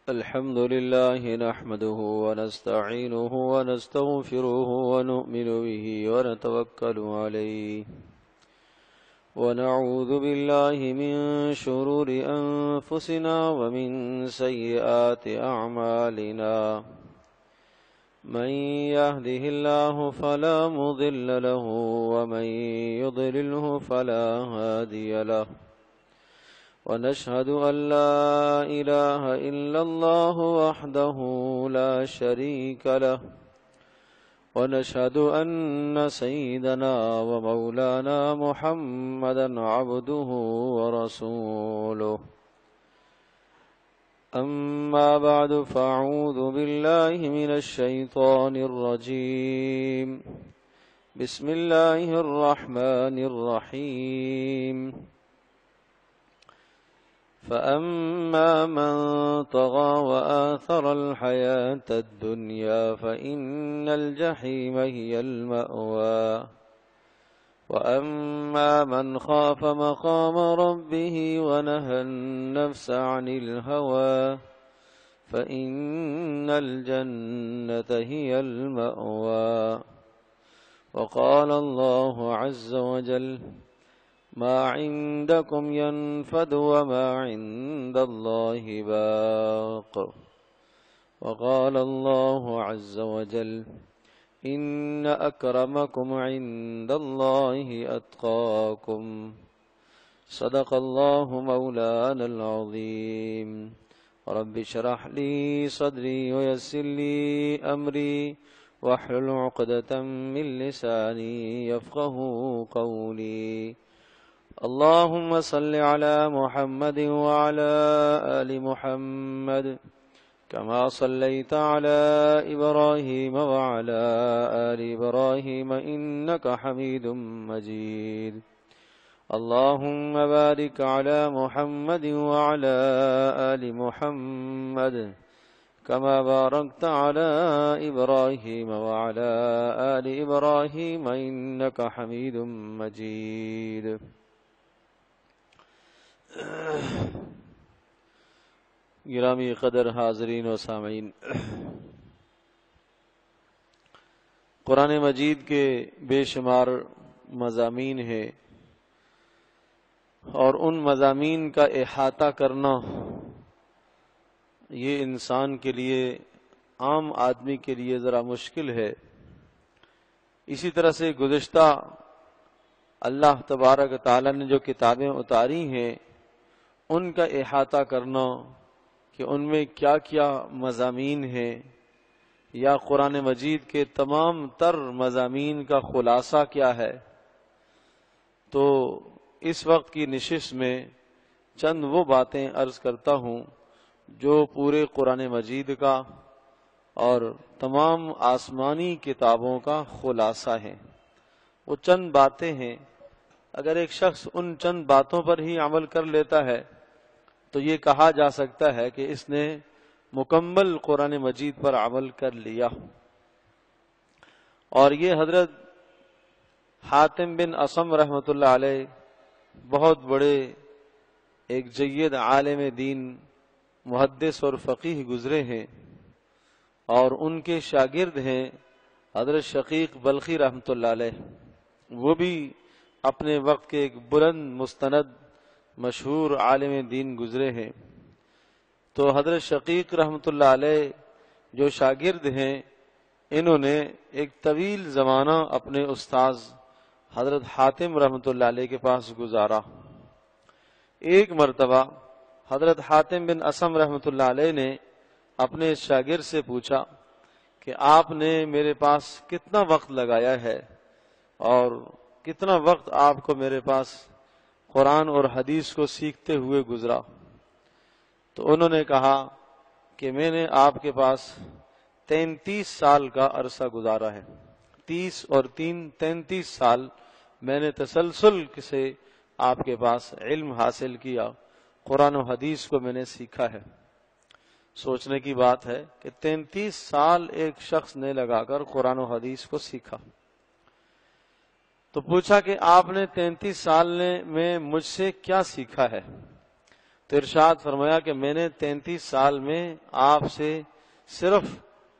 الحمد لله نحمده ونستعينه ونستغفره ونؤمن به ونتوكل عليه ونعوذ بالله من شرور أنفسنا ومن سيئات أعمالنا من يهده الله فلا مضل له ومن يضلله فلا هادي له ونشهد أن لا إله إلا الله وحده لا شريك له ونشهد أن سيدنا ومولانا محمدا عبده ورسوله أما بعد فأعوذ بالله من الشيطان الرجيم بسم الله الرحمن الرحيم فأما من طغى وآثر الحياة الدنيا فإن الجحيم هي المأوى وأما من خاف مقام ربه ونهى النفس عن الهوى فإن الجنة هي المأوى وقال الله عز وجل ما عندكم ينفد وما عند الله باق وقال الله عز وجل إن أكرمكم عند الله أتقاكم صدق الله مولانا العظيم رب اشرح لي صدري ويسر لي أمري واحلل عقدة من لساني يفقهوا قولي اللهم صل على محمد وعلى آل محمد كما صليت على إبراهيم وعلى آل إبراهيم إنك حميد مجيد اللهم بارك على محمد وعلى آل محمد كما باركت على إبراهيم وعلى آل إبراهيم إنك حميد مجيد گرامی قدر حاضرین و سامعین، قرآن مجید کے بے شمار مضامین ہیں اور ان مضامین کا احاطہ کرنا یہ انسان کے لیے، عام آدمی کے لیے ذرا مشکل ہے۔ اسی طرح سے گزشتہ اللہ تبارک تعالی نے جو کتابیں اتاری ہیں ان کا احاطہ کرنا کہ ان میں کیا کیا مضامین ہیں، یا قرآن مجید کے تمام تر مضامین کا خلاصہ کیا ہے، تو اس وقت کی نشست میں چند وہ باتیں عرض کرتا ہوں جو پورے قرآن مجید کا اور تمام آسمانی کتابوں کا خلاصہ ہے۔ وہ چند باتیں ہیں، اگر ایک شخص ان چند باتوں پر ہی عمل کر لیتا ہے تو یہ کہا جا سکتا ہے کہ اس نے مکمل قرآن مجید پر عمل کر لیا۔ اور یہ حضرت حاتم بن اصم رحمۃ اللہ علیہ بہت بڑے ایک جید عالم دین، محدث اور فقیہ گزرے ہیں، اور ان کے شاگرد ہیں حضرت شقیق بلخی رحمۃ اللہ علیہ۔ وہ بھی اپنے وقت کے ایک بلند مستند مشہور عالم دین گزرے ہیں۔ تو حضرت شقیق رحمۃ اللہ علیہ جو شاگرد ہیں، انہوں نے ایک طویل زمانہ اپنے استاذ حضرت حاتم رحمۃ اللہ علیہ کے پاس گزارا۔ ایک مرتبہ حضرت حاتم بن اسم رحمۃ اللہ علیہ نے اپنے شاگرد سے پوچھا کہ آپ نے میرے پاس کتنا وقت لگایا ہے اور کتنا وقت آپ کو میرے پاس قرآن اور حدیث کو سیکھتے ہوئے گزرا؟ تو انہوں نے کہا کہ میں نے آپ کے پاس 33 سال کا عرصہ گزارا ہے۔ 30 اور 3 33 سال میں نے تسلسل سے آپ کے پاس علم حاصل کیا، قرآن و حدیث کو میں نے سیکھا ہے۔ سوچنے کی بات ہے کہ 33 سال ایک شخص نے لگا کر قرآن و حدیث کو سیکھا۔ تو پوچھا کہ آپ نے 33 سال میں مجھ سے کیا سیکھا ہے؟ تو ارشاد فرمایا کہ میں نے 33 سال میں آپ سے صرف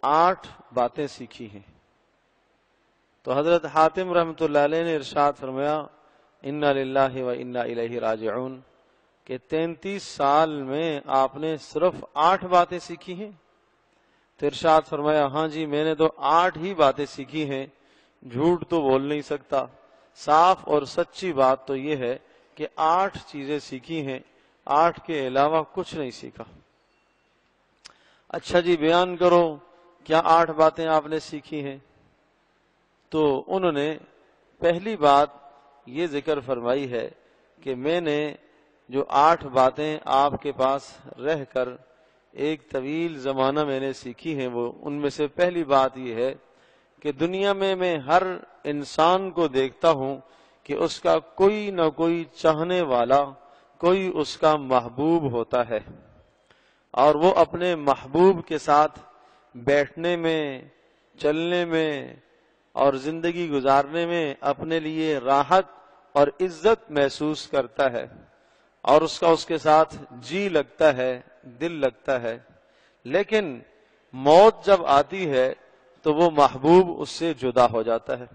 8 باتیں سیکھی ہیں۔ تو حضرت حاتم رحمۃ اللہ علیہ نے ارشاد فرمایا انا للہ و انا الیہ راجعون، کہ 33 سال میں آپ نے صرف 8 باتیں سیکھی ہیں؟ تو ارشاد فرمایا ہاں جی، میں نے تو 8 ہی باتیں سیکھی ہیں، جھوٹ تو بول نہیں سکتا، صاف اور سچی بات تو یہ ہے کہ 8 چیزیں سیکھی ہیں، 8 کے علاوہ کچھ نہیں سیکھا۔ اچھا جی، بیان کرو کیا 8 باتیں آپ نے سیکھی ہیں؟ تو انہوں نے پہلی بات یہ ذکر فرمائی ہے کہ میں نے جو 8 باتیں آپ کے پاس رہ کر ایک طویل زمانہ میں نے سیکھی ہیں، وہ ان میں سے پہلی بات یہ ہے کہ دنیا میں ہر انسان کو دیکھتا ہوں کہ اس کا کوئی نہ کوئی چاہنے والا، کوئی اس کا محبوب ہوتا ہے، اور وہ اپنے محبوب کے ساتھ بیٹھنے میں، چلنے میں اور زندگی گزارنے میں اپنے لیے راحت اور عزت محسوس کرتا ہے، اور اس کا اس کے ساتھ جی لگتا ہے، دل لگتا ہے۔ لیکن موت جب آتی ہے تو وہ محبوب اس سے جدا ہو جاتا ہے۔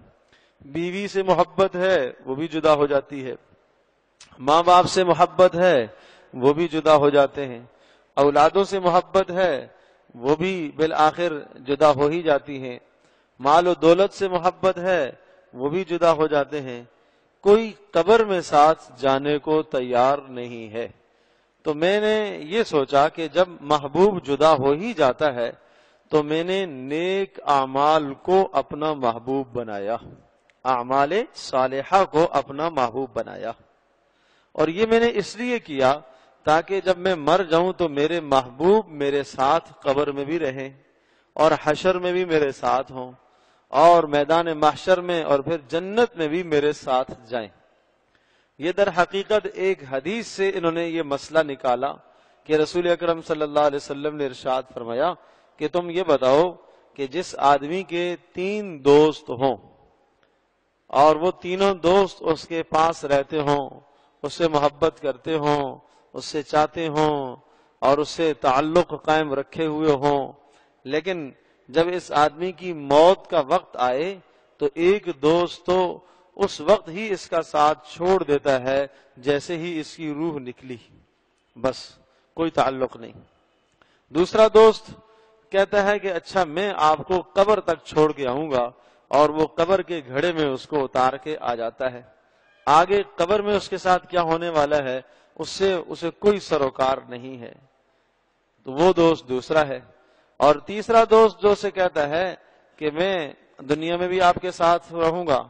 بیوی سے محبت ہے وہ بھی جدا ہو جاتی ہے، ماں باپ سے محبت ہے وہ بھی جدا ہو جاتے ہیں، اولادوں سے محبت ہے وہ بھی بالآخر جدا ہو ہی جاتی ہیں، مال و دولت سے محبت ہے وہ بھی جدا ہو جاتے ہیں، کوئی قبر میں ساتھ جانے کو تیار نہیں ہے۔ تو میں نے یہ سوچا کہ جب محبوب جدا ہو ہی جاتا ہے تو میں نے نیک اعمال کو اپنا محبوب بنایا، اعمال صالحہ کو اپنا محبوب بنایا، اور یہ میں نے اس لیے کیا تاکہ جب میں مر جاؤں تو میرے محبوب میرے ساتھ قبر میں بھی رہیں اور حشر میں بھی میرے ساتھ ہوں اور میدان محشر میں اور پھر جنت میں بھی میرے ساتھ جائیں۔ یہ در حقیقت ایک حدیث سے انہوں نے یہ مسئلہ نکالا کہ رسول اکرم صلی اللہ علیہ وسلم نے ارشاد فرمایا کہ تم یہ بتاؤ کہ جس آدمی کے 3 دوست ہوں اور وہ تینوں دوست اس کے پاس رہتے ہوں، اس سے محبت کرتے ہوں، اس سے چاہتے ہوں اور اس سے تعلق قائم رکھے ہوئے ہوں، لیکن جب اس آدمی کی موت کا وقت آئے تو ایک دوست تو اس وقت ہی اس کا ساتھ چھوڑ دیتا ہے جیسے ہی اس کی روح نکلی، بس کوئی تعلق نہیں۔ دوسرا دوست کہتا ہے کہ اچھا میں آپ کو قبر تک چھوڑ کے آؤں گا، اور وہ قبر کے گھڑے میں اس کو اتار کے آ جاتا ہے، آگے قبر میں اس کے ساتھ کیا ہونے والا ہے اسے کوئی سروکار نہیں ہے۔ تو وہ دوست دوسرا ہے۔ اور تیسرا دوست جو سے کہتا ہے کہ میں دنیا میں بھی آپ کے ساتھ رہوں گا،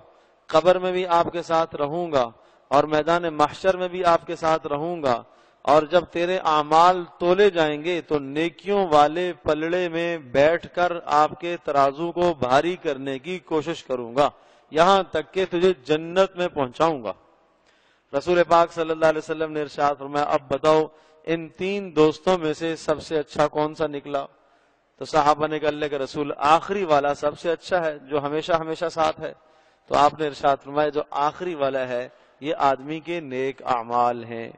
قبر میں بھی آپ کے ساتھ رہوں گا اور میدان محشر میں بھی آپ کے ساتھ رہوں گا، اور جب تیرے اعمال تولے جائیں گے تو نیکیوں والے پلڑے میں بیٹھ کر آپ کے ترازو کو بھاری کرنے کی کوشش کروں گا یہاں تک کہ تجھے جنت میں پہنچاؤں گا۔ رسول پاک صلی اللہ علیہ وسلم نے ارشاد فرمایا اب بتاؤ ان 3 دوستوں میں سے سب سے اچھا کون سا نکلا؟ تو صحابہ نے کہا اللہ کے رسول آخری والا سب سے اچھا ہے جو ہمیشہ ہمیشہ ساتھ ہے۔ تو آپ نے ارشاد فرمایا جو آخری والا ہے یہ آدمی کے نیک اعمال ہیں،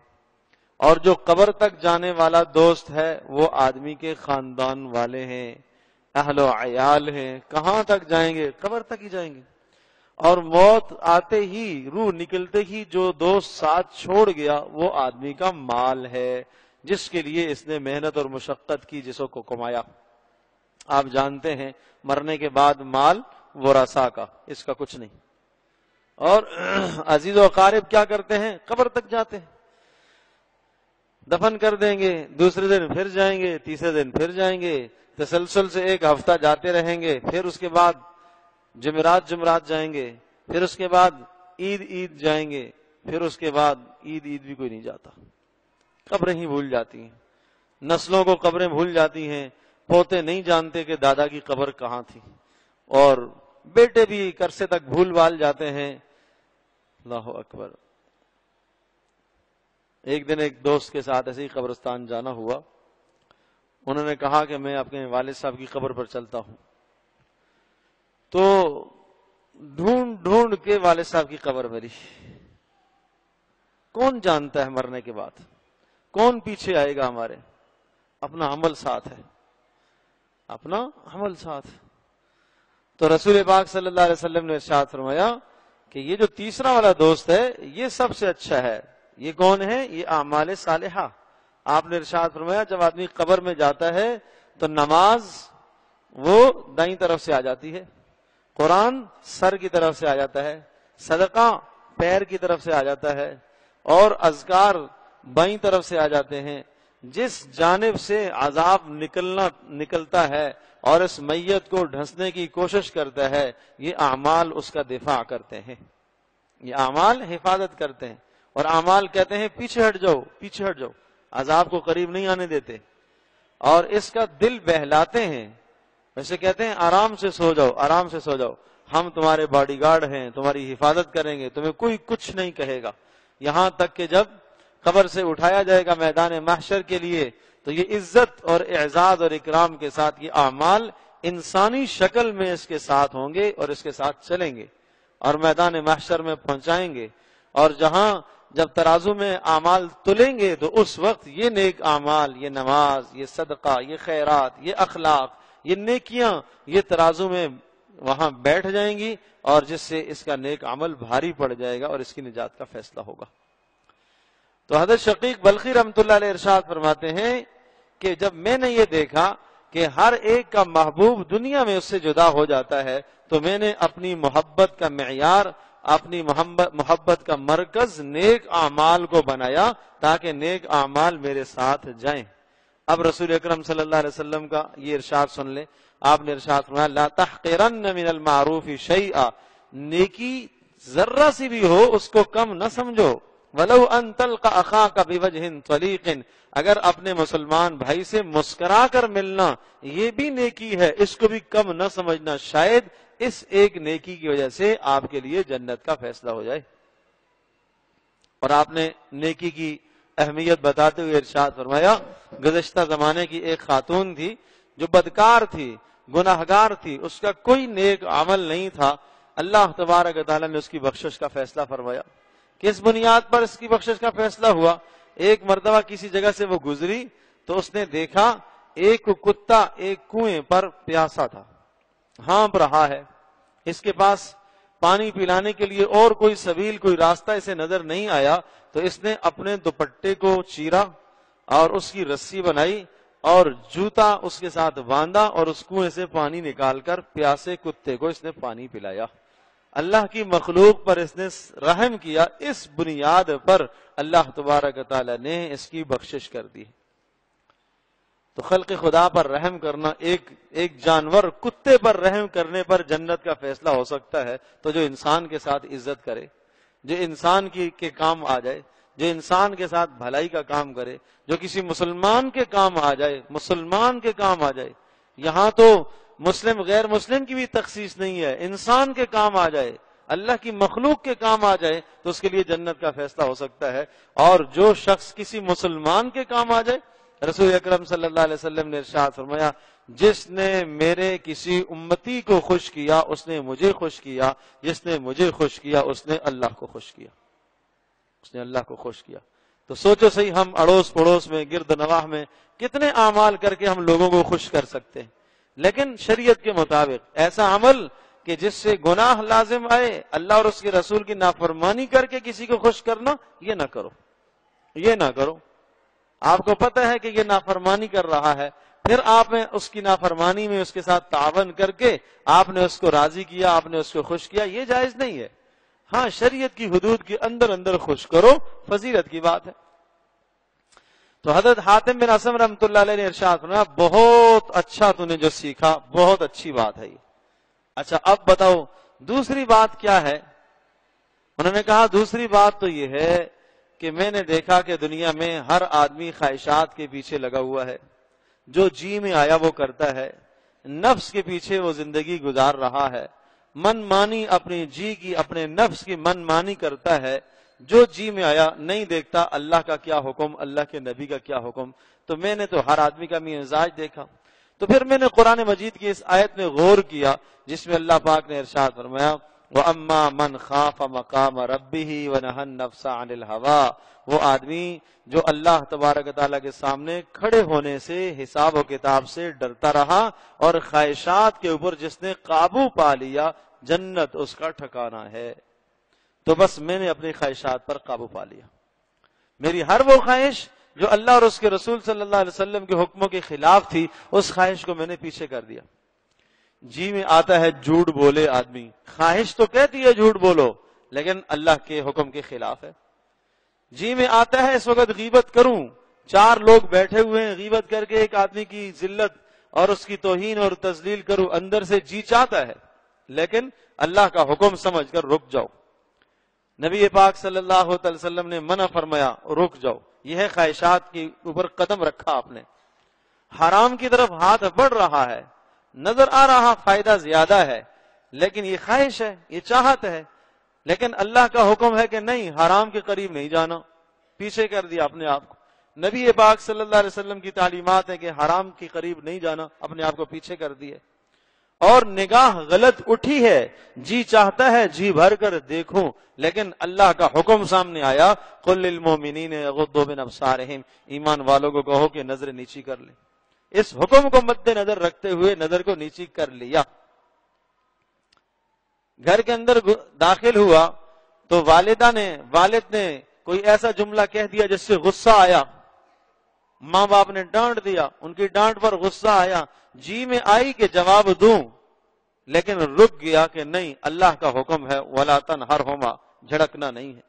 اور جو قبر تک جانے والا دوست ہے وہ آدمی کے خاندان والے ہیں، اہل و عیال ہیں۔ کہاں تک جائیں گے؟ قبر تک ہی جائیں گے، اور موت آتے ہی، روح نکلتے ہی جو دوست ساتھ چھوڑ گیا وہ آدمی کا مال ہے جس کے لیے اس نے محنت اور مشقت کی، جسوں کو کمایا۔ آپ جانتے ہیں مرنے کے بعد مال ورثاء کا، اس کا کچھ نہیں۔ اور عزیز و اقارب کیا کرتے ہیں؟ قبر تک جاتے ہیں، دفن کر دیں گے، دوسرے دن پھر جائیں گے، تیسرے دن پھر جائیں گے، تسلسل سے 1 ہفتہ جاتے رہیں گے، پھر اس کے بعد جمعرات جائیں گے، پھر اس کے بعد عید جائیں گے، پھر اس کے بعد عید بھی کوئی نہیں جاتا، قبریں ہی بھول جاتی ہیں، نسلوں کو قبریں بھول جاتی ہیں، پوتے نہیں جانتے کہ دادا کی قبر کہاں تھی، اور بیٹے بھی ایک عرصے تک بھول بھال جاتے ہیں۔ اللہ اکبر۔ ایک دن ایک دوست کے ساتھ ایسے ہی قبرستان جانا ہوا، انہوں نے کہا کہ میں اپنے والد صاحب کی قبر پر چلتا ہوں، تو ڈھونڈ کے والد صاحب کی قبر ملی۔ کون جانتا ہے مرنے کے بعد؟ کون پیچھے آئے گا ہمارے؟ اپنا عمل ساتھ ہے، اپنا عمل ساتھ۔ تو رسول پاک صلی اللہ علیہ وسلم نے ارشاد فرمایا کہ یہ جو تیسرا والا دوست ہے یہ سب سے اچھا ہے۔ یہ کون ہے؟ یہ اعمال صالحہ۔ آپ نے ارشاد فرمایا جب آدمی قبر میں جاتا ہے تو نماز وہ دائیں طرف سے آ جاتی ہے، قرآن سر کی طرف سے آ جاتا ہے، صدقہ پیر کی طرف سے آ جاتا ہے، اور اذکار بائیں طرف سے آ جاتے ہیں۔ جس جانب سے عذاب نکلتا ہے اور اس میت کو ڈھسنے کی کوشش کرتا ہے، یہ اعمال اس کا دفاع کرتے ہیں، یہ اعمال حفاظت کرتے ہیں۔ اور اعمال کہتے ہیں پیچھے ہٹ جاؤ، پیچھے ہٹ جاؤ، عذاب کو قریب نہیں آنے دیتے، اور اس کا دل بہلاتے ہیں۔ ویسے کہتے ہیں آرام سے سو جاؤ، آرام سے سو جاؤ، ہم تمہارے باڈی گارڈ ہیں، تمہاری حفاظت کریں گے، تمہیں کوئی کچھ نہیں کہے گا، یہاں تک کہ جب قبر سے اٹھایا جائے گا میدان محشر کے لیے تو یہ عزت اور اعزاز اور اکرام کے ساتھ یہ اعمال انسانی شکل میں اس کے ساتھ ہوں گے اور اس کے ساتھ چلیں گے اور میدان محشر میں پہنچائیں گے۔ اور جہاں جب ترازو میں اعمال تلیں گے تو اس وقت یہ نیک اعمال، یہ نماز، یہ صدقہ، یہ خیرات، یہ اخلاق، یہ نیکیاں، یہ ترازو میں وہاں بیٹھ جائیں گی، اور جس سے اس کا نیک عمل بھاری پڑ جائے گا اور اس کی نجات کا فیصلہ ہوگا۔ تو حضرت شقیق بلخی رحمۃ اللہ علیہ ارشاد فرماتے ہیں کہ جب میں نے یہ دیکھا کہ ہر ایک کا محبوب دنیا میں اس سے جدا ہو جاتا ہے تو میں نے اپنی محبت کا معیار، اپنی محبت کا مرکز نیک اعمال کو بنایا تاکہ نیک اعمال میرے ساتھ جائیں۔ اب رسول اکرم صلی اللہ علیہ وسلم کا یہ ارشاد سن لیں۔ آپ نے ارشاد فرمایا لا تحقرن من المعروف شیئا، نیکی ذرہ سی بھی ہو اس کو کم نہ سمجھو۔ وَلَوْ أَن تَلْقَ أَخَاكَ بِوَجْهٍ طَلِيقٍ، اگر اپنے مسلمان بھائی سے مسکرا کر ملنا یہ بھی نیکی ہے، اس کو بھی کم نہ سمجھنا، شاید اس ایک نیکی کی وجہ سے آپ کے لیے جنت کا فیصلہ ہو جائے۔ اور آپ نے نیکی کی اہمیت بتاتے ہوئے ارشاد فرمایا گزشتہ زمانے کی ایک خاتون تھی جو بدکار تھی، گناہگار تھی، اس کا کوئی نیک عمل نہیں تھا، اللہ تبارک و تعالیٰ نے اس کی بخشش کا فیصلہ فرمایا۔ کس بنیاد پر اس کی بخشش کا فیصلہ ہوا؟ ایک مرتبہ کسی جگہ سے وہ گزری تو اس نے دیکھا ایک کتا ایک کنویں پر پیاسا تھا، ہانپ رہا ہے، اس کے پاس پانی پلانے کے لیے اور کوئی سبیل، کوئی راستہ اسے نظر نہیں آیا، تو اس نے اپنے دوپٹے کو چیرا اور اس کی رسی بنائی اور جوتا اس کے ساتھ باندھا اور اس کنویں سے پانی نکال کر پیاسے کتے کو اس نے پانی پلایا۔ اللہ کی مخلوق پر اس نے رحم کیا، اس بنیاد پر اللہ تبارک تعالیٰ نے اس کی بخشش کر دی۔ تو خلق خدا پر رحم کرنا، ایک جانور کتے پر رحم کرنے پر جنت کا فیصلہ ہو سکتا ہے، تو جو انسان کے ساتھ عزت کرے، جو انسان کے کام آ جائے، جو انسان کے ساتھ بھلائی کا کام کرے، جو کسی مسلمان کے کام آ جائے، مسلمان کے کام آ جائے، یہاں تو مسلم غیر مسلم کی بھی تخصیص نہیں ہے، انسان کے کام آ جائے، اللہ کی مخلوق کے کام آ جائے تو اس کے لیے جنت کا فیصلہ ہو سکتا ہے۔ اور جو شخص کسی مسلمان کے کام آ جائے، رسول اکرم صلی اللہ علیہ وسلم نے ارشاد فرمایا جس نے میرے کسی امتی کو خوش کیا اس نے مجھے خوش کیا، جس نے مجھے خوش کیا اس نے اللہ کو خوش کیا، اس نے اللہ کو خوش کیا۔ تو سوچو صحیح، ہم اڑوس پڑوس میں، گرد نواح میں کتنے اعمال کر کے ہم لوگوں کو خوش کر سکتے ہیں، لیکن شریعت کے مطابق ایسا عمل کہ جس سے گناہ لازم آئے، اللہ اور اس کے رسول کی نافرمانی کر کے کسی کو خوش کرنا، یہ نہ کرو، یہ نہ کرو۔ آپ کو پتہ ہے کہ یہ نافرمانی کر رہا ہے، پھر آپ نے اس کی نافرمانی میں اس کے ساتھ تعاون کر کے آپ نے اس کو راضی کیا، آپ نے اس کو خوش کیا، یہ جائز نہیں ہے۔ ہاں، شریعت کی حدود کے اندر خوش کرو، فضیلت کی بات ہے۔ تو حضرت حاتم بن اسم رحمۃ اللہ علیہ نے ارشاد فرمایا بہت اچھا تو نے جو سیکھا، بہت اچھی بات ہے یہ۔ اچھا اب بتاؤ دوسری بات کیا ہے؟ انہوں نے کہا دوسری بات تو یہ ہے کہ میں نے دیکھا کہ دنیا میں ہر آدمی خواہشات کے پیچھے لگا ہوا ہے، جو جی میں آیا وہ کرتا ہے، نفس کے پیچھے وہ زندگی گزار رہا ہے، من مانی اپنی جی کی، اپنے نفس کی من مانی کرتا ہے، جو جی میں آیا نہیں دیکھتا اللہ کا کیا حکم، اللہ کے نبی کا کیا حکم۔ تو میں نے تو ہر آدمی کا مزاج دیکھا، تو پھر میں نے قرآن مجید کی اس آیت میں غور کیا جس میں اللہ پاک نے ارشاد فرمایا وَأَمَّا مَنْ خَافَ مَقَامَ رَبِّهِ وَنَهَى النَّفْسَ عَنِ الْهَوَىٰ، وہ آدمی جو اللہ تبارک و تعالیٰ کے سامنے کھڑے ہونے سے، حساب و کتاب سے ڈرتا رہا اور خواہشات کے اوپر جس نے قابو پا لیا، جنت اس کا ٹھکانہ ہے۔ تو بس میں نے اپنی خواہشات پر قابو پا لیا، میری ہر وہ خواہش جو اللہ اور اس کے رسول صلی اللہ علیہ وسلم کے حکموں کے خلاف تھی، اس خواہش کو میں نے پیچھے کر دیا۔ جی میں آتا ہے جھوٹ بولے آدمی، خواہش تو کہتی ہے جھوٹ بولو لیکن اللہ کے حکم کے خلاف ہے۔ جی میں آتا ہے اس وقت غیبت کروں، 4 لوگ بیٹھے ہوئے ہیں، غیبت کر کے ایک آدمی کی ذلت اور اس کی توہین اور تذلیل کروں، اندر سے جی چاہتا ہے لیکن اللہ کا حکم سمجھ کر رک جاؤ۔ نبی پاک صلی اللہ علیہ وسلم نے منع فرمایا، رک جاؤ۔ یہ ہے خواہشات کے اوپر قدم رکھا آپ نے۔ حرام کی طرف ہاتھ بڑھ رہا ہے، نظر آ رہا فائدہ زیادہ ہے، لیکن یہ خواہش ہے، یہ چاہت ہے، لیکن اللہ کا حکم ہے کہ نہیں، حرام کے قریب نہیں جانا، پیچھے کر دیا اپنے آپ کو۔ نبی پاک صلی اللہ علیہ وسلم کی تعلیمات ہے کہ حرام کے قریب نہیں جانا، اپنے آپ کو پیچھے کر دیے۔ اور نگاہ غلط اٹھی ہے، جی چاہتا ہے جی بھر کر دیکھوں، لیکن اللہ کا حکم سامنے آیا، قل للمؤمنین یغضوا من ابصارہم، ایمان والوں کو کہو کہ نظر نیچی کر لیں۔ اس حکم کو مد نظر رکھتے ہوئے نظر کو نیچی کر لیا۔ گھر کے اندر داخل ہوا تو والد نے کوئی ایسا جملہ کہہ دیا جس سے غصہ آیا، ماں باپ نے ڈانٹ دیا، ان کی ڈانٹ پر غصہ آیا، جی میں آئی کہ جواب دوں لیکن رک گیا کہ نہیں، اللہ کا حکم ہے وَلَا تَنْهَرْهُمَا، جھڑکنا نہیں ہے،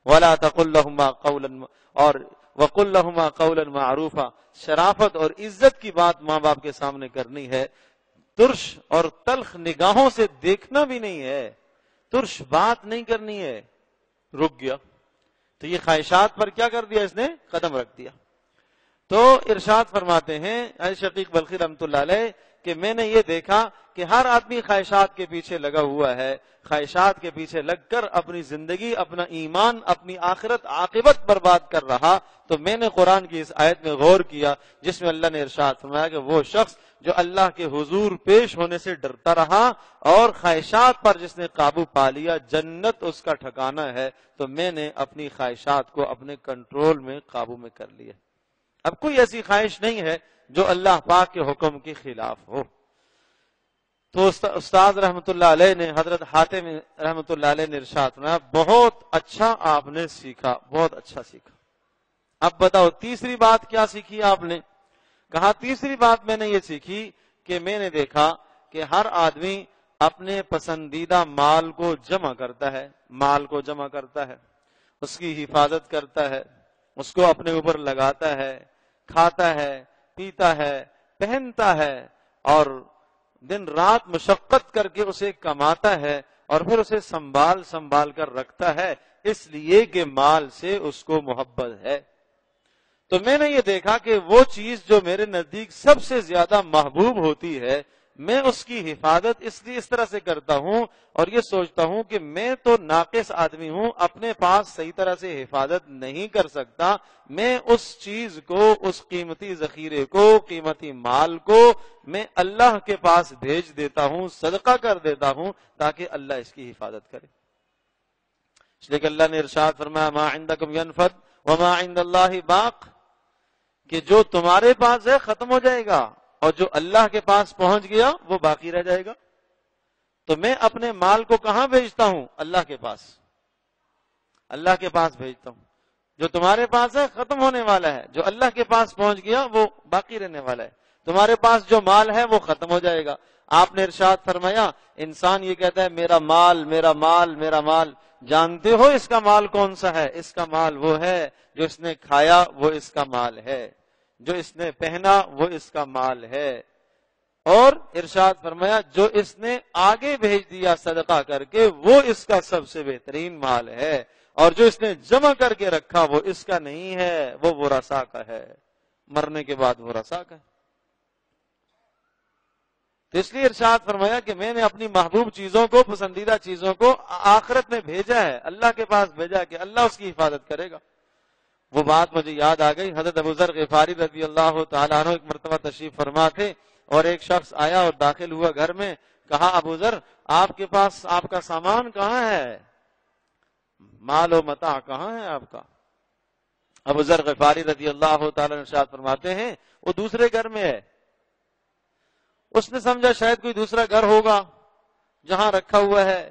وَلَا تَقُلْ لَهُمَا قَوْلًا، اور وَقُلْ لَهُمَا قَوْلًا مَعْرُوفًا، شرافت اور عزت کی بات ماں باپ کے سامنے کرنی ہے، ترش اور تلخ نگاہوں سے دیکھنا بھی نہیں ہے، ترش بات نہیں کرنی ہے۔ رک گیا تو یہ خواہشات پر کیا کر دیا، اس نے قدم رکھ دیا۔ تو ارشاد فرماتے ہیں شقیق بلخی رحمۃ اللہ علیہ کہ میں نے یہ دیکھا کہ ہر آدمی خواہشات کے پیچھے لگا ہوا ہے، خواہشات کے پیچھے لگ کر اپنی زندگی، اپنا ایمان، اپنی آخرت عاقبت برباد کر رہا۔ تو میں نے قرآن کی اس آیت میں غور کیا جس میں اللہ نے ارشاد فرمایا کہ وہ شخص جو اللہ کے حضور پیش ہونے سے ڈرتا رہا اور خواہشات پر جس نے قابو پا لیا، جنت اس کا ٹھکانہ ہے۔ تو میں نے اپنی خواہشات کو اپنے کنٹرول میں، قابو میں کر لیا۔ اب کوئی ایسی خواہش نہیں ہے جو اللہ پاک کے حکم کے خلاف ہو۔ تو استاد رحمت اللہ علیہ نے، حضرت حاتم رحمت اللہ علیہ نے ارشاد فرمایا، بہت اچھا آپ نے سیکھا، بہت اچھا سیکھا۔ اب بتاؤ تیسری بات کیا سیکھی آپ نے؟ کہا تیسری بات میں نے یہ سیکھی کہ میں نے دیکھا کہ ہر آدمی اپنے پسندیدہ مال کو جمع کرتا ہے، مال کو جمع کرتا ہے، اس کی حفاظت کرتا ہے، اس کو اپنے اوپر لگاتا ہے، کھاتا ہے، پیتا ہے، پہنتا ہے، اور دن رات مشقت کر کے اسے کماتا ہے اور پھر اسے سنبھال کر رکھتا ہے، اس لیے کہ مال سے اس کو محبت ہے۔ تو میں نے یہ دیکھا کہ وہ چیز جو میرے نزدیک سب سے زیادہ محبوب ہوتی ہے، میں اس کی حفاظت اس لیے اس طرح سے کرتا ہوں اور یہ سوچتا ہوں کہ میں تو ناقص آدمی ہوں، اپنے پاس صحیح طرح سے حفاظت نہیں کر سکتا، میں اس چیز کو، اس قیمتی ذخیرے کو، قیمتی مال کو میں اللہ کے پاس بھیج دیتا ہوں، صدقہ کر دیتا ہوں تاکہ اللہ اس کی حفاظت کرے۔ اس لیے کہ اللہ نے ارشاد فرمایا، ما عندکم ینفد وما عند اللہ باق، کہ جو تمہارے پاس ہے ختم ہو جائے گا اور جو اللہ کے پاس پہنچ گیا وہ باقی رہ جائے گا۔ تو میں اپنے مال کو کہاں بھیجتا ہوں؟ اللہ کے پاس، اللہ کے پاس بھیجتا ہوں۔ جو تمہارے پاس ہے ختم ہونے والا ہے، جو اللہ کے پاس پہنچ گیا وہ باقی رہنے والا ہے۔ تمہارے پاس جو مال ہے وہ ختم ہو جائے گا۔ آپ نے ارشاد فرمایا، انسان یہ کہتا ہے میرا مال، میرا مال، میرا مال، جانتے ہو اس کا مال کون سا ہے؟ اس کا مال وہ ہے جو اس نے کھایا، وہ اس کا مال ہے، جو اس نے پہنا وہ اس کا مال ہے، اور ارشاد فرمایا جو اس نے آگے بھیج دیا صدقہ کر کے وہ اس کا سب سے بہترین مال ہے، اور جو اس نے جمع کر کے رکھا وہ اس کا نہیں ہے، وہ ورثاء کا ہے، مرنے کے بعد ورثاء کا ہے۔ تو اس لیے ارشاد فرمایا کہ میں نے اپنی محبوب چیزوں کو، پسندیدہ چیزوں کو آخرت میں بھیجا ہے، اللہ کے پاس بھیجا ہے کہ اللہ اس کی حفاظت کرے گا۔ وہ بات مجھے یاد آ گئی، حضرت ابو ذر غفاری رضی اللہ تعالیٰ عنہ ایک مرتبہ تشریف فرما تھے اور ایک شخص آیا اور داخل ہوا گھر میں، کہا ابو ذر آپ کے پاس آپ کا سامان کہاں ہے؟ مال و متاع کہاں ہے آپ کا؟ ابو ذر غفاری رضی اللہ تعالی عنہ ارشاد فرماتے ہیں وہ دوسرے گھر میں ہے. اس نے سمجھا شاید کوئی دوسرا گھر ہوگا جہاں رکھا ہوا ہے.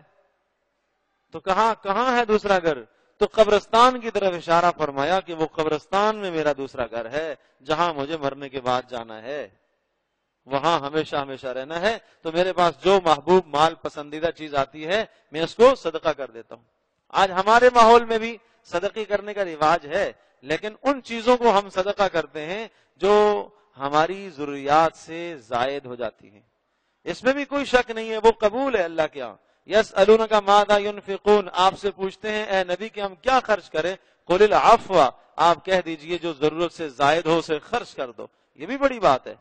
تو کہاں ہے دوسرا گھر؟ تو قبرستان کی طرف اشارہ فرمایا کہ وہ قبرستان میں میرا دوسرا گھر ہے جہاں مجھے مرنے کے بعد جانا ہے، وہاں ہمیشہ ہمیشہ رہنا ہے. تو میرے پاس جو محبوب مال پسندیدہ چیز آتی ہے میں اس کو صدقہ کر دیتا ہوں. آج ہمارے ماحول میں بھی صدقے کرنے کا رواج ہے، لیکن ان چیزوں کو ہم صدقہ کرتے ہیں جو ہماری ضروریات سے زائد ہو جاتی ہیں. اس میں بھی کوئی شک نہیں ہے، وہ قبول ہے اللہ کے ہاں. یسألونک ماذا ينفقون، آپ سے پوچھتے ہیں اے نبی کہ ہم کیا خرچ کریں؟ قل العفو، آپ کہہ دیجئے جو ضرورت سے زائد ہو اسے خرچ کر دو. یہ بھی بڑی بات ہے.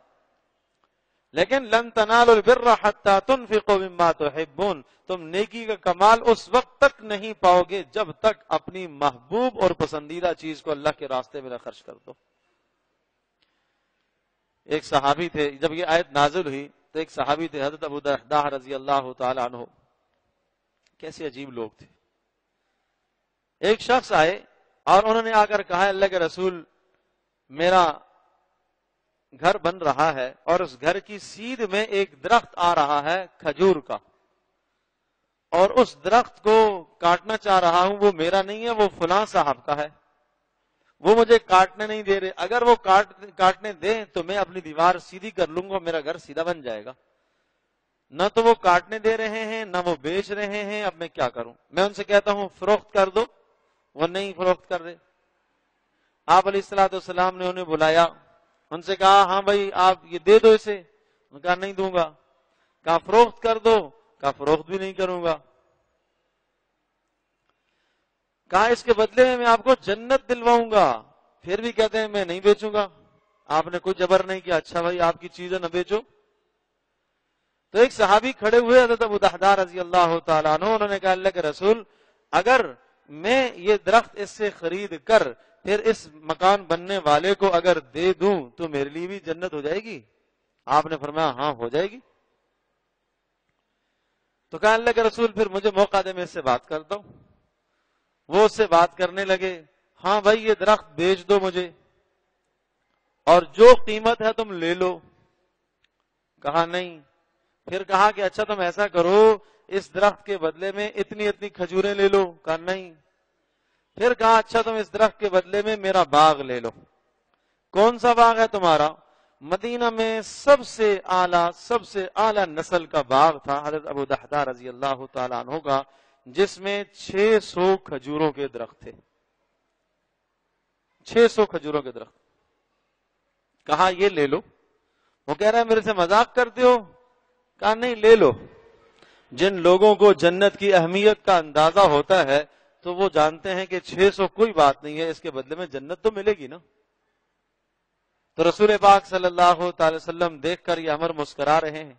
لیکن لن تنالوا البر حتى تنفقوا مما تحبون، تم نیکی کا کمال اس وقت تک نہیں پاؤ گے جب تک اپنی محبوب اور پسندیدہ چیز کو اللہ کے راستے میں نہ خرچ کر دو. ایک صحابی تھے، جب یہ آیت نازل ہوئی تو ایک صحابی تھے حضرت ابو درداء رضی اللہ تعالی عنہ. کیسے عجیب لوگ تھے. ایک شخص آئے اور انہوں نے آ کر کہا اللہ کے رسول میرا گھر بن رہا ہے اور اس گھر کی سیدھ میں ایک درخت آ رہا ہے کھجور کا، اور اس درخت کو کاٹنا چاہ رہا ہوں، وہ میرا نہیں ہے، وہ فلاں صاحب کا ہے، وہ مجھے کاٹنے نہیں دے رہے. اگر وہ کاٹنے دیں تو میں اپنی دیوار سیدھی کر لوں گا، میرا گھر سیدھا بن جائے گا. نہ تو وہ کاٹنے دے رہے ہیں نہ وہ بیچ رہے ہیں، اب میں کیا کروں؟ میں ان سے کہتا ہوں فروخت کر دو، وہ نہیں فروخت کر رہے. آپ علیہ الصلوۃ والسلام نے انہیں بلایا، ان سے کہا ہاں بھائی آپ یہ دے دو اسے. انہوں نے کہا نہیں دوں گا. کہا فروخت کر دو، کہا فروخت بھی نہیں کروں گا. کہا اس کے بدلے میں آپ کو جنت دلواؤں گا، پھر بھی کہتے ہیں میں نہیں بیچوں گا. آپ نے کوئی جبر نہیں کیا، اچھا بھائی آپ کی چیزیں نہ بیچو. تو ایک صحابی کھڑے ہوئے حضرت ابو درداء رضی اللہ تعالیٰ عنہ، انہوں نے کہا اللہ کے رسول اگر میں یہ درخت اس سے خرید کر پھر اس مکان بننے والے کو اگر دے دوں تو میرے لیے بھی جنت ہو جائے گی؟ آپ نے فرمایا ہاں ہو جائے گی. تو کہا اللہ کے رسول پھر مجھے موقع دے میں اس سے بات کرتا ہوں. وہ اس سے بات کرنے لگے، ہاں بھائی یہ درخت بیچ دو مجھے اور جو قیمت ہے تم لے لو. کہا نہیں. پھر کہا کہ اچھا تم ایسا کرو اس درخت کے بدلے میں اتنی اتنی کھجوریں لے لو. کہا نہیں. پھر کہا اچھا تم اس درخت کے بدلے میں میرا باغ لے لو. کون سا باغ ہے تمہارا؟ مدینہ میں سب سے اعلیٰ نسل کا باغ تھا حضرت ابو درداء رضی اللہ تعالیٰ عنہ کا، جس میں 600 کھجوروں کے درخت تھے. 600 کھجوروں کے درخت. کہا یہ لے لو. وہ کہہ رہا ہے میرے سے مذاق کرتے ہو؟ کہا نہیں لے لو. جن لوگوں کو جنت کی اہمیت کا اندازہ ہوتا ہے تو وہ جانتے ہیں کہ 600 کوئی بات نہیں ہے، اس کے بدلے میں جنت تو ملے گی نا. تو رسول پاک صلی اللہ تعالی وسلم دیکھ کر یہ امر مسکرا رہے ہیں،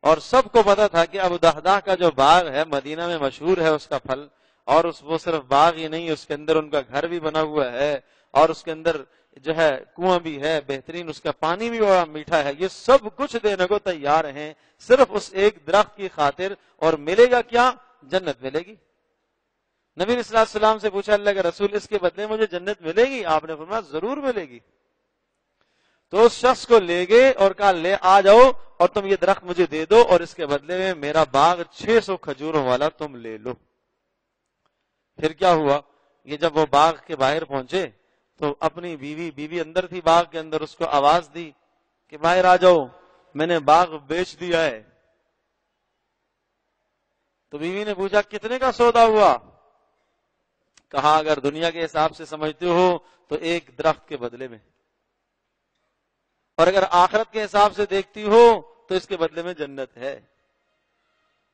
اور سب کو پتا تھا کہ ابو درداء کا جو باغ ہے مدینہ میں مشہور ہے اس کا پھل، اور وہ صرف باغ ہی نہیں، اس کے اندر ان کا گھر بھی بنا ہوا ہے اور اس کے اندر جو ہے کنواں بھی ہے بہترین، اس کا پانی بھی بڑا میٹھا ہے. یہ سب کچھ دینے کو تیار ہیں صرف اس ایک درخت کی خاطر، اور ملے گا کیا؟ جنت ملے گی. نبی صلی اللہ علیہ وسلم سے پوچھا اللہ کے رسول اس کے بدلے مجھے جنت ملے گی؟ آپ نے فرمایا ضرور ملے گی. تو اس شخص کو لے گئے اور کہا لے آ جاؤ اور تم یہ درخت مجھے دے دو اور اس کے بدلے میں میرا باغ 600 کھجوروں والا تم لے لو. پھر کیا ہوا؟ یہ جب وہ باغ کے باہر پہنچے تو اپنی بیوی اندر تھی باغ کے اندر، اس کو آواز دی کہ باہر آ جاؤ میں نے باغ بیچ دیا ہے. تو بیوی نے پوچھا کتنے کا سودا ہوا؟ کہا اگر دنیا کے حساب سے سمجھتے ہو تو ایک درخت کے بدلے میں، اور اگر آخرت کے حساب سے دیکھتی ہو تو اس کے بدلے میں جنت ہے.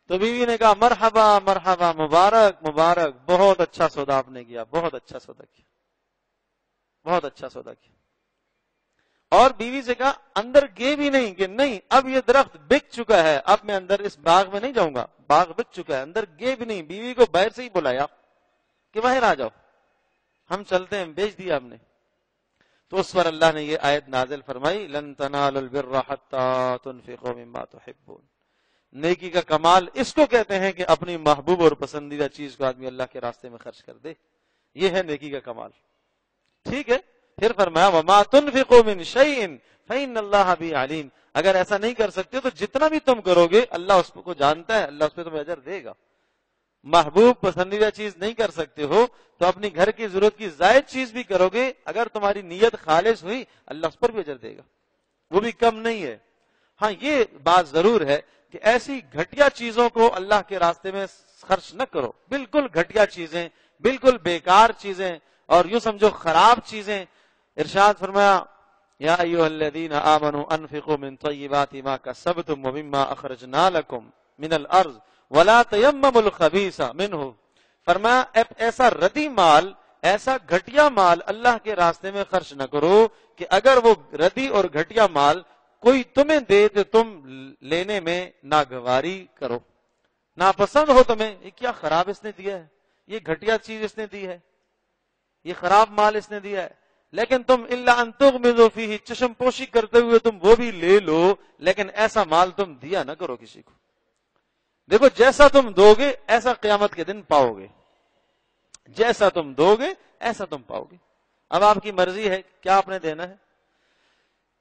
تو بیوی نے کہا مرحبا مرحبا، مبارک مبارک، بہت اچھا سودا آپ نے کیا، بہت اچھا سودا کیا، بہت اچھا سودا کیا. اور بیوی سے کہا اندر گئے بھی نہیں کہ نہیں اب یہ درخت بک چکا ہے، اب میں اندر اس باغ میں نہیں جاؤں گا، باغ بک چکا ہے. اندر گئے بھی نہیں، بیوی کو باہر سے ہی بلایا کہ باہر آ جاؤ ہم چلتے ہیں، بیچ دیا ہم نے. تو اس پر اللہ نے یہ آیت نازل فرمائی لن تنالوا البر حتى تنفقوا مما تحبون. نیکی کا کمال اس کو کہتے ہیں کہ اپنی محبوب اور پسندیدہ چیز کو آدمی اللہ کے راستے میں خرچ کر دے، یہ ہے نیکی کا کمال. ٹھیک ہے. پھر فرمایا وما تنفقوا من شیء فإن اللہ بہ علیم. اگر ایسا نہیں کر سکتے تو جتنا بھی تم کرو گے اللہ اس کو جانتا ہے، اللہ اس پہ تمہیں اجر دے گا. محبوب پسندیدہ چیز نہیں کر سکتے ہو تو اپنی گھر کی ضرورت کی زائد چیز بھی کرو گے، اگر تمہاری نیت خالص ہوئی اللہ اس پر بھی اجر دے گا، وہ بھی کم نہیں ہے. ہاں یہ بات ضرور ہے کہ ایسی گھٹیا چیزوں کو اللہ کے راستے میں خرچ نہ کرو، بالکل گھٹیا چیزیں، بالکل بیکار چیزیں اور یوں سمجھو خراب چیزیں. ارشاد فرمایا یا ایھا الذین آمنوا انفقوا من طیبات ما کسبتم ومما اخرجنا لکم من الارض ولا تیمموا الخبیث منہ. فرمایا ایسا ردی مال، ایسا گھٹیا مال اللہ کے راستے میں خرچ نہ کرو کہ اگر وہ ردی اور گھٹیا مال کوئی تمہیں دے تو تم لینے میں ناگواری کرو، ناپسند ہو تمہیں. یہ کیا خراب اس نے دیا ہے، یہ گھٹیا چیز اس نے دی ہے، یہ خراب مال اس نے دیا ہے، لیکن تم الا ان تغمضوا فیہ، چشم پوشی کرتے ہوئے تم وہ بھی لے لو، لیکن ایسا مال تم دیا نہ کرو کسی کو. دیکھو جیسا تم دو گے ایسا قیامت کے دن پاؤ گے، جیسا تم دو گے ایسا تم پاؤ گے. اب آپ کی مرضی ہے کیا آپ نے دینا ہے.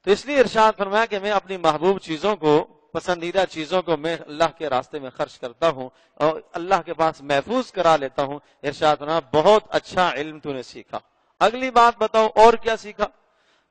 تو اس لیے ارشاد فرمایا کہ میں اپنی محبوب چیزوں کو، پسندیدہ چیزوں کو میں اللہ کے راستے میں خرچ کرتا ہوں اور اللہ کے پاس محفوظ کرا لیتا ہوں. ارشاد فرمایا بہت اچھا علم تو نے سیکھا. اگلی بات بتاؤ اور کیا سیکھا.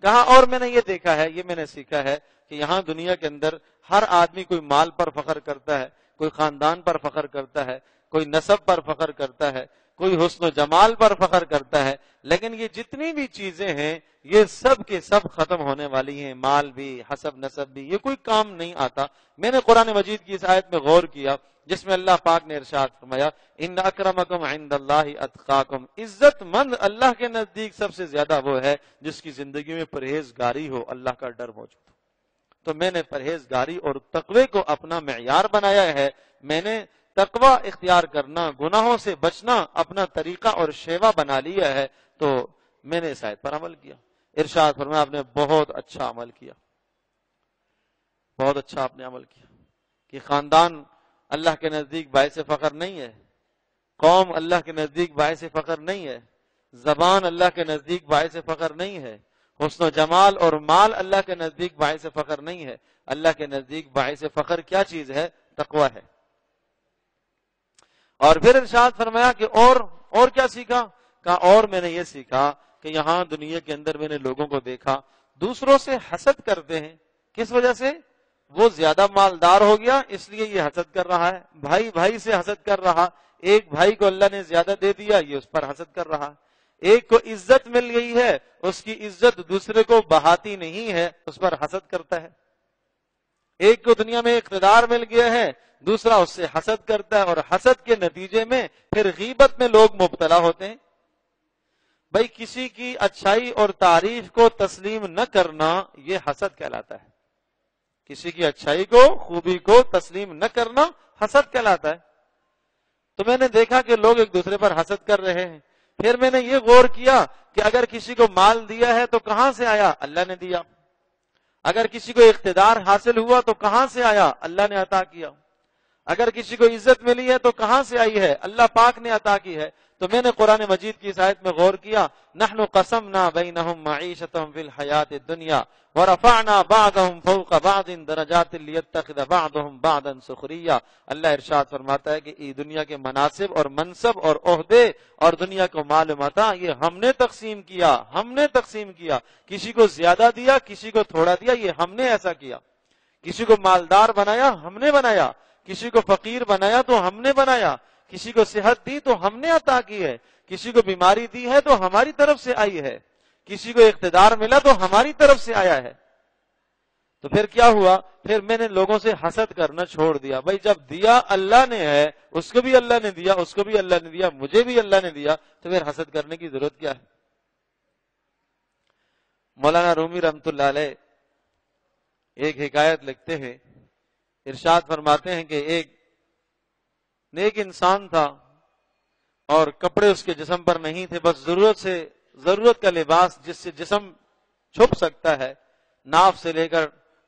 کہا اور میں نے یہ دیکھا ہے، یہ میں نے سیکھا ہے کہ یہاں دنیا کے اندر ہر آدمی کوئی مال پر فخر کرتا ہے، کوئی خاندان پر فخر کرتا ہے، کوئی نسب پر فخر کرتا ہے، کوئی حسن و جمال پر فخر کرتا ہے، لیکن یہ جتنی بھی چیزیں ہیں یہ سب کے سب ختم ہونے والی ہیں. مال بھی، حسب نسب بھی، یہ کوئی کام نہیں آتا. میں نے قرآن مجید کی اس آیت میں غور کیا جس میں اللہ پاک نے ارشاد فرمایا ان اکرمکم عند اللہ اتقاکم، عزت مند اللہ کے نزدیک سب سے زیادہ وہ ہے جس کی زندگی میں پرہیزگاری ہو، اللہ کا ڈر موجود ہو. تو میں نے پرہیزگاری اور تقوی کو اپنا معیار بنایا ہے. میں نے تقوی اختیار کرنا، گناہوں سے بچنا اپنا طریقہ اور شیوا بنا لیا ہے. تو میں نے اس آیت پر عمل کیا. ارشاد فرمایا آپ نے بہت اچھا عمل کیا، بہت اچھا آپ نے عمل کیا. کہ خاندان اللہ کے نزدیک باعث فخر نہیں ہے، قوم اللہ کے نزدیک باعث فخر نہیں ہے، زبان اللہ کے نزدیک باعث فخر نہیں ہے، حسن و جمال اور مال اللہ کے نزدیک باعث فخر نہیں ہے. اللہ کے نزدیک باعث فخر کیا چیز ہے؟ تقوی ہے. اور پھر ارشاد فرمایا کہ اور کیا سیکھا. کہا اور میں نے یہ سیکھا کہ یہاں دنیا کے اندر میں نے لوگوں کو دیکھا دوسروں سے حسد کرتے ہیں. کس وجہ سے؟ وہ زیادہ مالدار ہو گیا اس لیے یہ حسد کر رہا ہے، بھائی بھائی سے حسد کر رہا، ایک بھائی کو اللہ نے زیادہ دے دیا یہ اس پر حسد کر رہا. ایک کو عزت مل گئی ہے، اس کی عزت دوسرے کو بہاتی نہیں ہے، اس پر حسد کرتا ہے. ایک کو دنیا میں اقتدار مل گیا ہے، دوسرا اس سے حسد کرتا ہے، اور حسد کے نتیجے میں پھر غیبت میں لوگ مبتلا ہوتے ہیں. بھائی کسی کی اچھائی اور تعریف کو تسلیم نہ کرنا یہ حسد کہلاتا ہے. کسی کی اچھائی کو، خوبی کو تسلیم نہ کرنا حسد کہلاتا ہے. تو میں نے دیکھا کہ لوگ ایک دوسرے پر حسد کر رہے ہیں. پھر میں نے یہ غور کیا کہ اگر کسی کو مال دیا ہے تو کہاں سے آیا؟ اللہ نے دیا. اگر کسی کو اقتدار حاصل ہوا تو کہاں سے آیا؟ اللہ نے عطا کیا. اگر کسی کو عزت ملی ہے تو کہاں سے آئی ہے؟ اللہ پاک نے عطا کی ہے. تو میں نے قرآن مجید کی اس آیت میں غور کیا نحن قسمنا بینہم معیشتہم فی الحیات الدنیا ورفعنا بعضهم فوق بعض درجات لیتخذ بعضهم بعضا سخریا. اللہ ارشاد فرماتا ہے کہ دنیا کے مناصب اور منصب اور عہدے اور دنیا کو مال و متاع یہ ہم نے تقسیم کیا، ہم نے تقسیم کیا. کسی کو زیادہ دیا، کسی کو تھوڑا دیا، یہ ہم نے ایسا کیا. کسی کو مالدار بنایا، ہم نے بنایا. کسی کو فقیر بنایا تو ہم نے بنایا. کسی کو صحت دی تو ہم نے عطا کی ہے. کسی کو بیماری دی ہے تو ہماری طرف سے آئی ہے. کسی کو اقتدار ملا تو ہماری طرف سے آیا ہے. تو پھر کیا ہوا؟ پھر میں نے لوگوں سے حسد کرنا چھوڑ دیا. بھائی جب دیا اللہ نے ہے، اس کو بھی اللہ نے دیا، اس کو بھی اللہ نے دیا، مجھے بھی اللہ نے دیا، تو پھر حسد کرنے کی ضرورت کیا ہے؟ مولانا رومی رحمت اللہ علیہ ایک حکایت لکھتے ہیں، ارشاد فرماتے ہیں کہ ایک نیک انسان تھا اور کپڑے اس کے جسم پر نہیں تھے، بس ضرورت کا لباس جس سے جسم چھپ سکتا ہے، ناف سے لے کر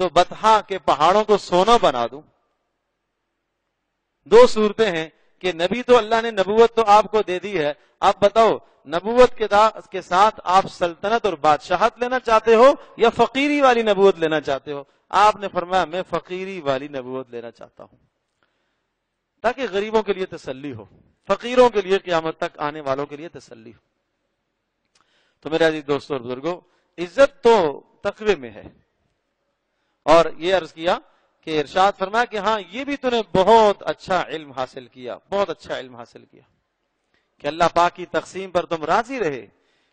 تو بطحا کے پہاڑوں کو سونا بنا دوں. دو صورتیں ہیں کہ نبی تو اللہ نے نبوت تو آپ کو دے دی ہے، آپ بتاؤ نبوت کے ساتھ آپ سلطنت اور بادشاہت لینا چاہتے ہو یا فقیری والی نبوت لینا چاہتے ہو؟ آپ نے فرمایا میں فقیری والی نبوت لینا چاہتا ہوں، تاکہ غریبوں کے لیے تسلی ہو، فقیروں کے لیے، قیامت تک آنے والوں کے لیے تسلی ہو. تو میرے عزیز دوستوں اور بزرگوں، عزت تو تقوی میں ہے. اور یہ عرض کیا کہ ارشاد فرمایا کہ ہاں یہ بھی تو نے بہت اچھا علم حاصل کیا، بہت اچھا علم حاصل کیا کہ اللہ پاک کی تقسیم پر تم راضی رہے.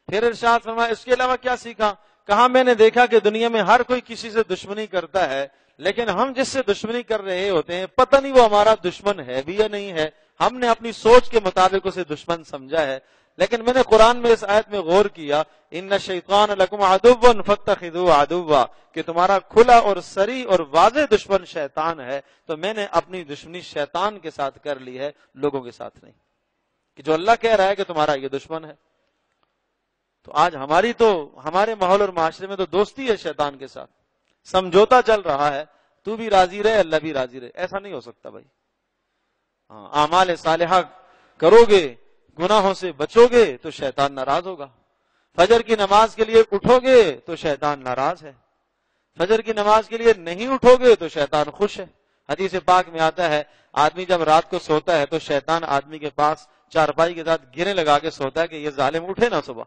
پھر ارشاد فرمایا اس کے علاوہ کیا سیکھا؟ کہاں میں نے دیکھا کہ دنیا میں ہر کوئی کسی سے دشمنی کرتا ہے، لیکن ہم جس سے دشمنی کر رہے ہوتے ہیں پتہ نہیں وہ ہمارا دشمن ہے بھی یا نہیں ہے، ہم نے اپنی سوچ کے مطابق اسے دشمن سمجھا ہے. لیکن میں نے قرآن میں اس آیت میں غور کیا، ان الشیطان لکم عدو فاتخذوه عدوا، کہ تمہارا کھلا اور سری اور واضح دشمن شیطان ہے، تو میں نے اپنی دشمنی شیطان کے ساتھ کر لی ہے، لوگوں کے ساتھ نہیں. کہ جو اللہ کہہ رہا ہے کہ تمہارا یہ دشمن ہے. تو آج ہمارے ماحول اور معاشرے میں تو دوستی ہے شیطان کے ساتھ، سمجھوتا چل رہا ہے، تو بھی راضی رہے اللہ بھی راضی رہے. ایسا نہیں ہو سکتا بھائی. اعمال صالحہ کرو گے، گناہوں سے بچو گے تو شیطان ناراض ہوگا. فجر کی نماز کے لیے اٹھو گے تو شیطان ناراض ہے، فجر کی نماز کے لیے نہیں اٹھو گے تو شیطان خوش ہے. حدیث پاک میں آتا ہے آدمی جب رات کو سوتا ہے تو شیطان آدمی کے پاس چارپائی کے ساتھ گرے لگا کے سوتا ہے کہ یہ ظالم اٹھے نہ صبح.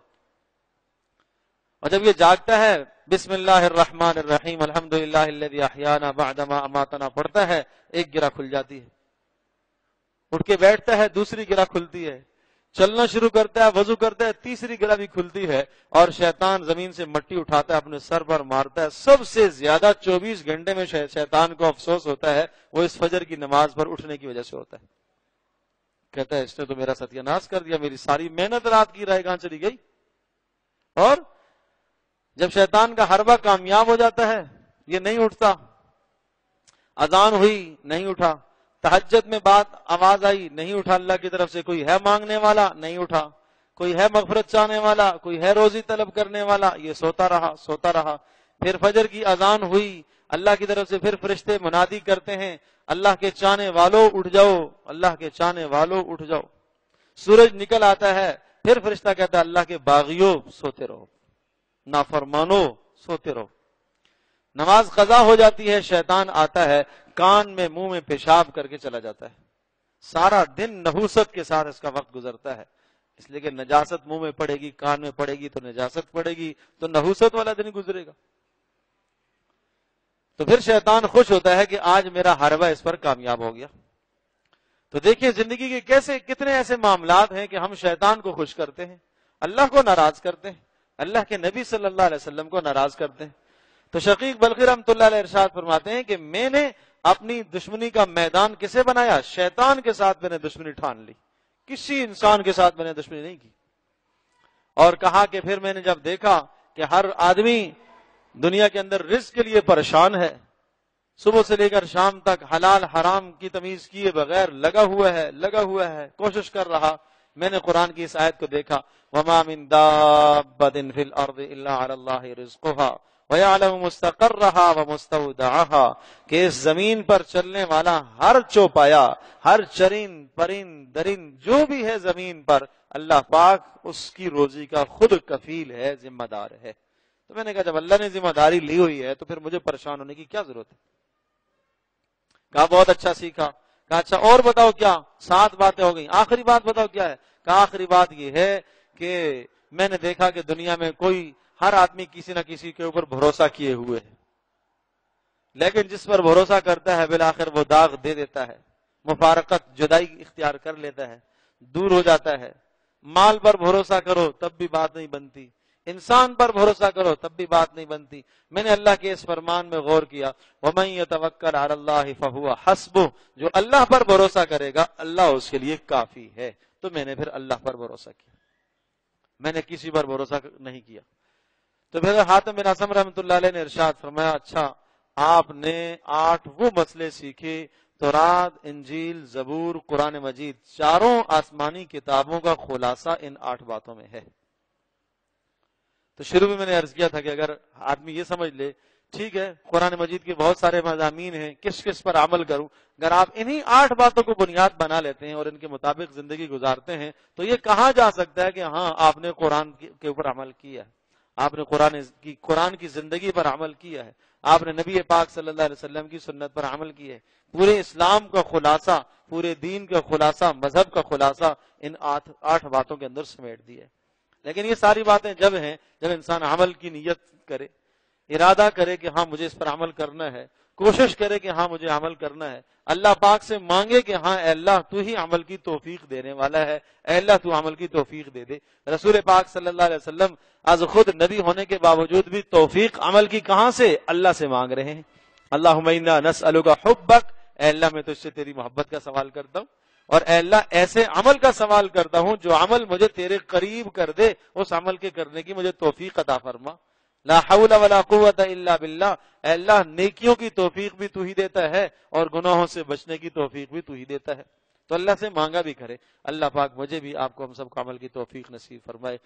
اور جب یہ جاگتا ہے بسم اللہ الرحمن الرحیم الحمدللہ الذی احیانا بعدما اماتنا پڑھتا ہے، ایک گرہ کھل جاتی ہے. اٹھ کے بیٹھتا ہے، دوسری گرہ کھلتی ہے. چلنا شروع کرتا ہے، وضو کرتا ہے، تیسری گرہ بھی کھلتی ہے. اور شیطان زمین سے مٹی اٹھاتا ہے، اپنے سر پر مارتا ہے. سب سے زیادہ 24 گھنٹے میں شیطان کو افسوس ہوتا ہے، وہ اس فجر کی نماز پر اٹھنے کی وجہ سے ہوتا ہے. کہتا ہے اس نے تو میرا ستیہ ناش کر دیا، میری ساری محنت رات کی رائے کہاں چلی گئی. اور جب شیطان کا حربہ کامیاب ہو جاتا ہے، یہ نہیں اٹھتا. اذان ہوئی نہیں اٹھا، تہجد میں بات آواز آئی نہیں اٹھا، اللہ کی طرف سے کوئی ہے مانگنے والا نہیں اٹھا، کوئی ہے مغفرت چاہنے والا، کوئی ہے روزی طلب کرنے والا، یہ سوتا رہا. پھر فجر کی اذان ہوئی، اللہ کی طرف سے پھر فرشتے منادی کرتے ہیں اللہ کے چاہنے والوں اٹھ جاؤ، اللہ کے چاہنے والوں اٹھ جاؤ. سورج نکل آتا ہے، پھر فرشتہ کہتا ہے اللہ کے باغیوں سوتے رہو، نافرمانو سوتے رہو. نماز قضا ہو جاتی ہے، شیطان آتا ہے، کان میں منہ میں پیشاب کر کے چلا جاتا ہے. سارا دن نحوست کے ساتھ اس کا وقت گزرتا ہے، اس لیے کہ نجاست منہ میں پڑے گی، کان میں پڑے گی تو نجاست پڑے گی، تو نحوست والا دن گزرے گا. تو پھر شیطان خوش ہوتا ہے کہ آج میرا حربہ اس پر کامیاب ہو گیا. تو دیکھیں زندگی کے کتنے ایسے معاملات ہیں کہ ہم شیطان کو خوش کرتے ہیں، اللہ کو ناراض کرتے ہیں، اللہ کے نبی صلی اللہ علیہ وسلم کو ناراض کرتے ہیں. تو شقیق بلخی رحمۃ اللہ علیہ ارشاد فرماتے ہیں کہ میں نے اپنی دشمنی کا میدان کسے بنایا؟ شیطان کے ساتھ میں نے دشمنی ٹھان لی، کسی انسان کے ساتھ میں نے دشمنی نہیں کی. اور کہا کہ پھر میں نے جب دیکھا کہ ہر آدمی دنیا کے اندر رزق کے لیے پریشان ہے، صبح سے لے کر شام تک حلال حرام کی تمیز کیے بغیر لگا ہوا ہے، کوشش کر رہا. میں نے قرآن کی اس آیت کو دیکھا وَمَا مِن دَابَّةٍ فِي الْأَرْضِ إِلَّا عَلَى اللَّهِ رِزْقُهَا وَيَعْلَمُ مُسْتَقَرَّهَا وَمُسْتَوْدَعَهَا، کہ اس زمین پر چلنے والا ہر چوپایا، ہر چرند پرند درند جو بھی ہے زمین پر، اللہ پاک اس کی روزی کا خود کفیل ہے، ذمہ دار ہے. تو میں نے کہا جب اللہ نے ذمہ داری لی ہوئی ہے تو پھر مجھے پریشان ہونے کی کیا ضرورت ہے. کہا بہت اچھا سیکھا. کہا اچھا اور بتاؤ کیا؟ 7 باتیں ہو گئی، آخری بات بتاؤ کیا ہے؟ کہا آخری بات یہ ہے کہ میں نے دیکھا کہ دنیا میں ہر آدمی کسی نہ کسی کے اوپر بھروسہ کیے ہوئے ہے، لیکن جس پر بھروسہ کرتا ہے بالآخر وہ داغ دے دیتا ہے، مفارقت جدائی اختیار کر لیتا ہے، دور ہو جاتا ہے. مال پر بھروسہ کرو تب بھی بات نہیں بنتی، انسان پر بھروسہ کرو تب بھی بات نہیں بنتی. میں نے اللہ کے اس فرمان میں غور کیا وَمَن يَتَوَكَّلْ عَلَى اللَّهِ فَهُوَ حَسْبُهُ، جو اللہ پر بھروسہ کرے گا اللہ اس کے لیے کافی ہے. تو میں نے پھر اللہ پر بھروسہ کیا، میں نے کسی پر بھروسہ نہیں کیا. تو پھر حاتم بن اصم رحمۃ اللہ علیہ نے ارشاد فرمایا اچھا آپ نے 8 وہ مسئلے سیکھے، تورات، انجیل، زبور، قرآن مجید، چاروں آسمانی کتابوں کا خلاصہ ان 8 باتوں میں ہے. تو شروع میں نے عرض کیا تھا کہ اگر آدمی یہ سمجھ لے ٹھیک ہے، قرآن مجید کے بہت سارے مضامین ہیں، کس کس پر عمل کروں؟ اگر آپ انہی 8 باتوں کو بنیاد بنا لیتے ہیں اور ان کے مطابق زندگی گزارتے ہیں تو یہ کہا جا سکتا ہے کہ ہاں آپ نے قرآن کے اوپر عمل کیا ہے، آپ نے قرآن کی زندگی پر عمل کیا ہے، آپ نے نبی پاک صلی اللہ علیہ وسلم کی سنت پر عمل کیا ہے۔ پورے اسلام کا خلاصہ، پورے دین کا خلاصہ، مذہب کا خلاصہ ان 8 باتوں کے اندر سمیٹ دیا ہے۔ لیکن یہ ساری باتیں جب ہیں جب انسان عمل کی نیت کرے، ارادہ کرے کہ ہاں مجھے اس پر عمل کرنا ہے، کوشش کرے کہ ہاں مجھے عمل کرنا ہے، اللہ پاک سے مانگے کہ ہاں اے اللہ تو ہی عمل کی توفیق دینے والا ہے، اے اللہ تو عمل کی توفیق دے دے۔ رسول پاک صلی اللہ علیہ وسلم از خود نبی ہونے کے باوجود بھی توفیق عمل کی کہاں سے؟ اللہ سے مانگ رہے ہیں۔ اللہم انا نسألک حبک، اے اللہ میں تجھ سے تیری محبت کا سوال کرتا ہوں، اور اے اللہ ایسے عمل کا سوال کرتا ہوں جو عمل مجھے تیرے قریب کر دے، اس عمل کے کرنے کی مجھے توفیق عطا فرما۔ لا حول ولا قوت الا باللہ، اے اللہ نیکیوں کی توفیق بھی تو ہی دیتا ہے اور گناہوں سے بچنے کی توفیق بھی تو ہی دیتا ہے۔ تو اللہ سے مانگا بھی کرے، اللہ پاک مجھے بھی آپ کو ہم سب کو عمل کی توفیق نصیب فرمائے۔